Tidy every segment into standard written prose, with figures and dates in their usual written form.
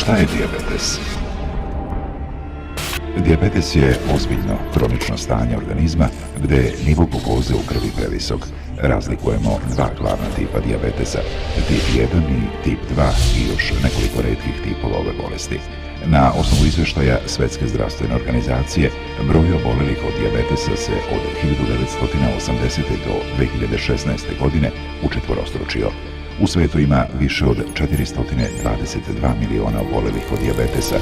Šta je dijabetes? Dijabetes je ozbiljno kronično stanje organizma gdje je nivo glukoze u krvi previsok. Razlikujemo dva glavna tipa dijabetesa, tip 1 i tip 2 i još nekoliko retkih tipova ove bolesti. Na osnovu izvještaja Svjetske zdravstvene organizacije, broj obolelih od dijabetesa se od 1980. do 2016. godine učetvorostručio. U svijetu ima više od 422 miliona obolelih od dijabetesa,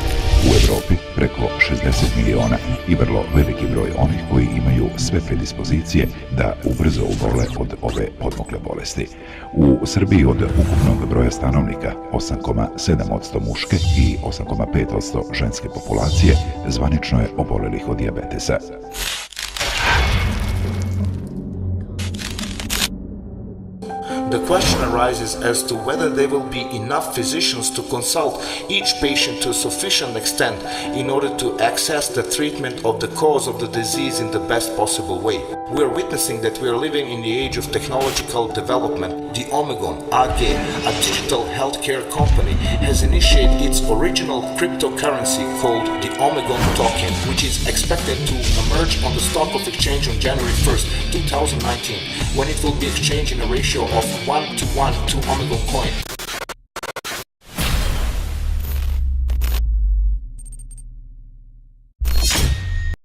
u Europi preko 60 miliona i vrlo veliki broj onih koji imaju sve predispozicije da ubrzo obole od ove podmukle bolesti. U Srbiji od ukupnog broja stanovnika 8,7% muške i 8,5% ženske populacije zvanično je obolelih od dijabetesa. The question arises as to whether there will be enough physicians to consult each patient to a sufficient extent in order to access the treatment of the cause of the disease in the best possible way. We are witnessing that we are living in the age of technological development. The Omegon AG, a digital healthcare company, has initiated its original cryptocurrency called the Omegon token, which is expected to emerge on the stock of exchange on January 1st, 2019, when it will be exchanged in a ratio of 1:1 to Omegon coin.